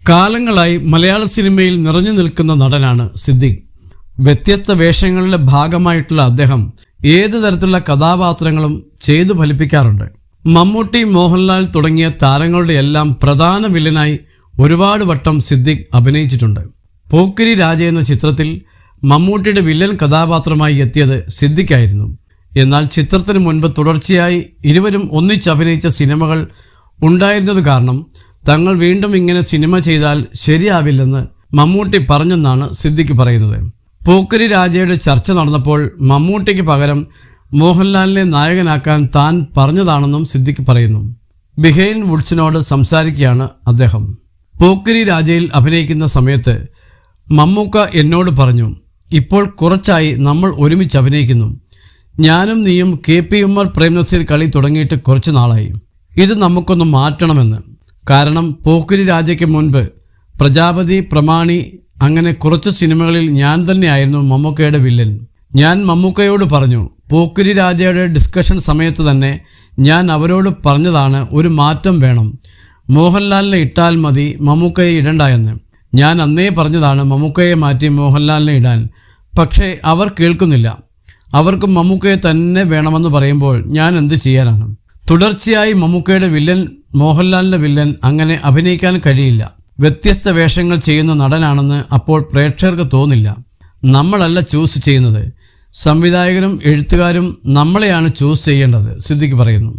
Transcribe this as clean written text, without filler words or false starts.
കാലങ്ങളായി മലയാള സിനിമയിൽ നിറഞ്ഞു നിൽക്കുന്ന നടനാണ് സിദ്ദിഖ്. വ്യത്യസ്ത വേഷങ്ങളുടെ ഭാഗമായിട്ടുള്ള അദ്ദേഹം ഏതു തരത്തിലുള്ള കഥാപാത്രങ്ങളും ചെയ്തു ഫലിപ്പിക്കാറുണ്ട്. മമ്മൂട്ടി, മോഹൻലാൽ തുടങ്ങിയ താരങ്ങളുടെ എല്ലാം പ്രധാന വില്ലനായി ഒരുപാട് വട്ടം സിദ്ദിഖ് അഭിനയിച്ചിട്ടുണ്ട്. പോക്കിരി രാജ എന്ന ചിത്രത്തിൽ മമ്മൂട്ടിയുടെ വില്ലൻ കഥാപാത്രമായി എത്തിയത് സിദ്ദിഖായിരുന്നു. എന്നാൽ ചിത്രത്തിന് മുൻപ് തുടർച്ചയായി ഇരുവരും ഒന്നിച്ച് അഭിനയിച്ച സിനിമകൾ ഉണ്ടായിരുന്നത് കാരണം തങ്ങൾ വീണ്ടും ഇങ്ങനെ സിനിമ ചെയ്താൽ ശരിയാവില്ലെന്ന് മമ്മൂട്ടി പറഞ്ഞെന്നാണ് സിദ്ദിഖ് പറയുന്നത്. പോക്കിരി രാജയുടെ ചർച്ച നടന്നപ്പോൾ മമ്മൂട്ടിക്ക് പകരം മോഹൻലാലിനെ നായകനാക്കാൻ താൻ പറഞ്ഞതാണെന്നും സിദ്ദിഖ് പറയുന്നു. ബിഹൈൻഡ് വുഡ്സിനോട് സംസാരിക്കുകയാണ് അദ്ദേഹം. പോക്കിരി രാജയിൽ അഭിനയിക്കുന്ന സമയത്ത് മമ്മൂക്ക എന്നോട് പറഞ്ഞു, ഇപ്പോൾ കുറച്ചായി നമ്മൾ ഒരുമിച്ച് അഭിനയിക്കുന്നു. ഞാനും നീയും KP ഉമ്മർ പ്രേംനസീർ കളി തുടങ്ങിയിട്ട് കുറച്ച് നാളായി. ഇത് നമുക്കൊന്ന് മാറ്റണമെന്ന്. കാരണം പോക്കിരി രാജയ്ക്ക് മുൻപ് പ്രജാപതി, പ്രമാണി അങ്ങനെ കുറച്ച് സിനിമകളിൽ ഞാൻ തന്നെയായിരുന്നു മമ്മൂക്കയുടെ വില്ലൻ. ഞാൻ മമ്മൂക്കയോട് പറഞ്ഞു, പോക്കിരി രാജയുടെ ഡിസ്കഷൻ സമയത്ത് തന്നെ ഞാൻ അവരോട് പറഞ്ഞതാണ് ഒരു മാറ്റം വേണം, മോഹൻലാലിനെ ഇട്ടാൽ മതി, മമ്മൂക്കയെ ഇടണ്ട എന്ന്. ഞാൻ അന്നേ പറഞ്ഞതാണ് മമ്മൂക്കയെ മാറ്റി മോഹൻലാലിനെ ഇടാൻ. പക്ഷേ അവർ കേൾക്കുന്നില്ല. അവർക്ക് മമ്മൂക്കയെ തന്നെ വേണമെന്ന് പറയുമ്പോൾ ഞാൻ എന്ത് ചെയ്യാനാണ്? തുടർച്ചയായി മമ്മൂക്കയുടെ വില്ലൻ, മോഹൻലാലിൻ്റെ വില്ലൻ അങ്ങനെ അഭിനയിക്കാൻ കഴിയില്ല. വ്യത്യസ്ത വേഷങ്ങൾ ചെയ്യുന്ന നടനാണെന്ന് അപ്പോൾ പ്രേക്ഷകർക്ക് തോന്നില്ല. നമ്മളല്ല ചൂസ് ചെയ്യുന്നത്, സംവിധായകരും എഴുത്തുകാരും നമ്മളെയാണ് ചൂസ് ചെയ്യേണ്ടത്, സിദ്ദിഖ് പറയുന്നു.